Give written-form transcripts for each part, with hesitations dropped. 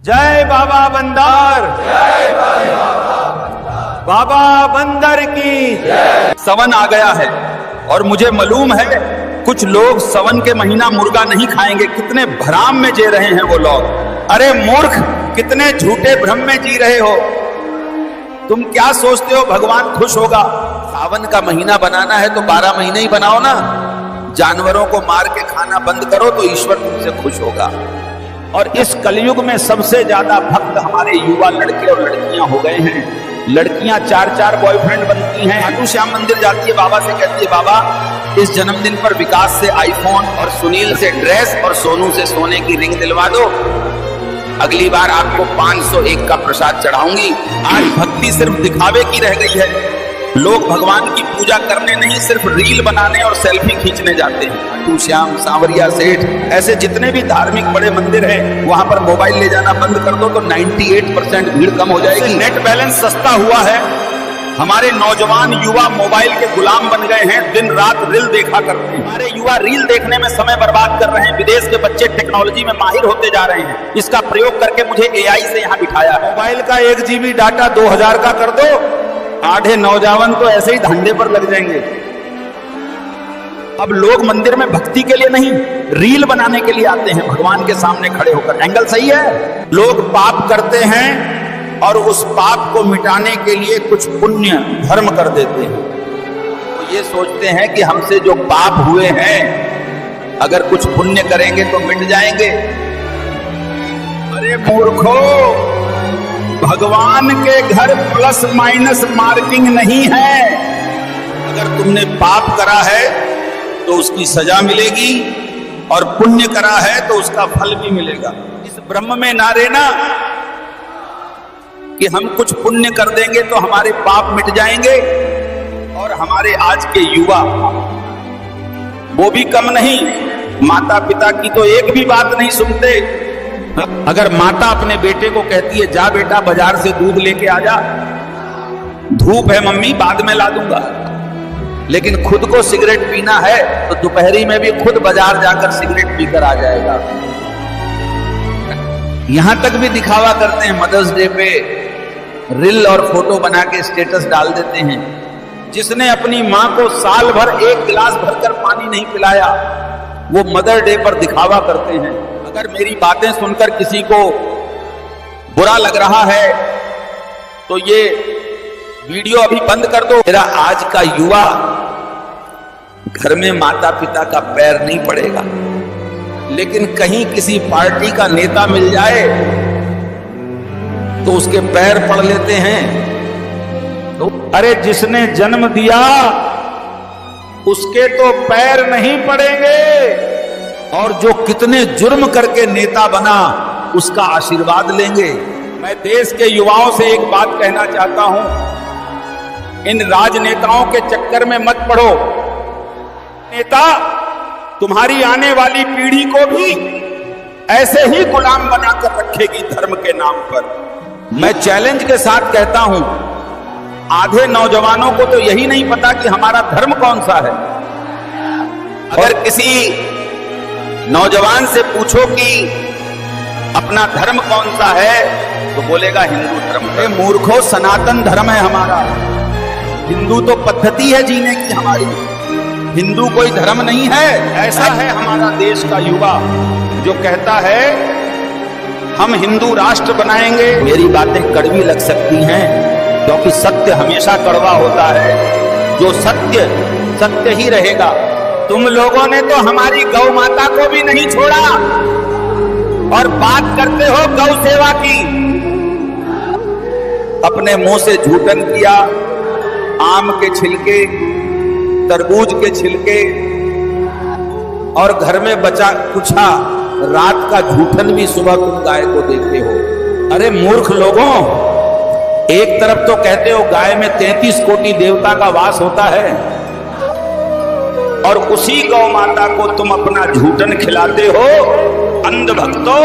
जय बाबा बंदर, जय बाबा बंदर की। सावन आ गया है और मुझे मालूम है कुछ लोग सावन के महीना मुर्गा नहीं खाएंगे। कितने भ्राम में जी रहे हैं वो लोग। अरे मूर्ख, कितने झूठे भ्रम में जी रहे हो। तुम क्या सोचते हो भगवान खुश होगा? सावन का महीना बनाना है तो 12 महीने ही बनाओ ना। जानवरों को मार के खाना बंद करो तो ईश्वर तुमसे खुश होगा। और इस कलयुग में सबसे ज्यादा भक्त हमारे युवा लड़के और लड़कियां हो गए हैं। लड़कियां 4-4 बॉयफ्रेंड बनती हैं। खाटू श्याम मंदिर जाती है, बाबा से कहती है बाबा इस जन्मदिन पर विकास से आईफोन और सुनील से ड्रेस और सोनू से सोने की रिंग दिलवा दो। अगली बार आपको 501 का प्रसाद चढ़ाऊंगी। आज भक्ति सिर्फ दिखावे की रह गई है। लोग भगवान की पूजा करने नहीं, सिर्फ रील बनाने और सेल्फी खींचने जाते हैं। खाटू श्याम, सांवरिया सेठ, ऐसे जितने भी धार्मिक बड़े मंदिर हैं वहां पर मोबाइल ले जाना बंद कर दो तो 98% भीड़ कम हो जाएगी। नेट बैलेंस सस्ता हुआ है। हमारे नौजवान युवा मोबाइल के गुलाम बन गए हैं, दिन रात रील देखा करते हैं। हमारे युवा रील देखने में समय बर्बाद कर रहे हैं। विदेश के बच्चे टेक्नोलॉजी में माहिर होते जा रहे हैं। इसका प्रयोग करके मुझे AI से यहाँ बिठाया है। मोबाइल का 1 GB डाटा 2000 का कर दो, आधे नौजवान तो ऐसे ही धंधे पर लग जाएंगे। अब लोग मंदिर में भक्ति के लिए नहीं, रील बनाने के लिए आते हैं भगवान के सामने खड़े होकर। एंगल सही है। लोग पाप करते हैं और उस पाप को मिटाने के लिए कुछ पुण्य धर्म कर देते हैं। तो ये सोचते हैं कि हमसे जो पाप हुए हैं अगर कुछ पुण्य करेंगे तो मिट जाएंगे। अरे मूर्खो, भगवान के घर प्लस माइनस मार्किंग नहीं है। अगर तुमने पाप करा है तो उसकी सजा मिलेगी और पुण्य करा है तो उसका फल भी मिलेगा। इस ब्रह्म में ना रहना कि हम कुछ पुण्य कर देंगे तो हमारे पाप मिट जाएंगे। और हमारे आज के युवा वो भी कम नहीं, माता पिता की तो एक भी बात नहीं सुनते। अगर माता अपने बेटे को कहती है जा बेटा बाजार से दूध लेके आ जा, धूप है मम्मी बाद में ला दूंगा, लेकिन खुद को सिगरेट पीना है तो दोपहरी में भी खुद बाजार जाकर सिगरेट पीकर आ जाएगा। यहां तक भी दिखावा करते हैं। मदर्स डे पे रील और फोटो बना के स्टेटस डाल देते हैं। जिसने अपनी मां को साल भर 1 गिलास भरकर पानी नहीं पिलाया वो मदर डे पर दिखावा करते हैं। अगर मेरी बातें सुनकर किसी को बुरा लग रहा है तो ये वीडियो अभी बंद कर दो। मेरा आज का युवा घर में माता पिता का पैर नहीं पड़ेगा, लेकिन कहीं किसी पार्टी का नेता मिल जाए तो उसके पैर पड़ लेते हैं। तो अरे जिसने जन्म दिया उसके तो पैर नहीं पड़ेंगे, और जो कितने जुर्म करके नेता बना उसका आशीर्वाद लेंगे। मैं देश के युवाओं से एक बात कहना चाहता हूं, इन राजनेताओं के चक्कर में मत पड़ो। नेता तुम्हारी आने वाली पीढ़ी को भी ऐसे ही गुलाम बनाकर रखेगी धर्म के नाम पर। मैं चैलेंज के साथ कहता हूं, आधे नौजवानों को तो यही नहीं पता कि हमारा धर्म कौन सा है। अगर किसी नौजवान से पूछो कि अपना धर्म कौन सा है तो बोलेगा हिंदू धर्म। अरे मूर्खों, सनातन धर्म है हमारा। हिंदू तो पद्धति है जीने की हमारी, हिंदू कोई धर्म नहीं है। ऐसा है हमारा देश का युवा जो कहता है हम हिंदू राष्ट्र बनाएंगे। मेरी बातें कड़वी लग सकती हैं क्योंकि सत्य हमेशा कड़वा होता है। जो सत्य सत्य ही रहेगा। तुम लोगों ने तो हमारी गौ माता को भी नहीं छोड़ा और बात करते हो गौ सेवा की। अपने मुंह से झूठन किया, आम के छिलके, तरबूज के छिलके और घर में बचा कुछा रात का झूठन भी सुबह तुम गाय को देते हो। अरे मूर्ख लोगों, एक तरफ तो कहते हो गाय में 33 कोटि देवता का वास होता है और उसी गौ माता को तुम अपना झूठन खिलाते हो। अंध भक्तों,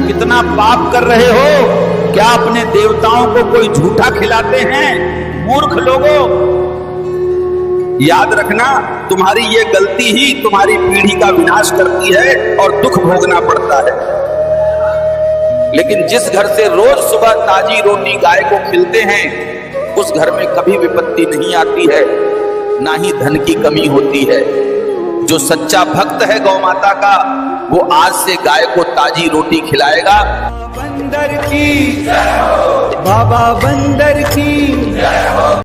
कितना पाप कर रहे हो। क्या अपने देवताओं को कोई झूठा खिलाते हैं? मूर्ख लोगों, याद रखना तुम्हारी ये गलती ही तुम्हारी पीढ़ी का विनाश करती है और दुख भोगना पड़ता है। लेकिन जिस घर से रोज सुबह ताजी रोटी गाय को खिलते हैं उस घर में कभी विपत्ति नहीं आती है, ना ही धन की कमी होती है। जो सच्चा भक्त है गौ माता का वो आज से गाय को ताजी रोटी खिलाएगा। बंदर की बाबा बंदर की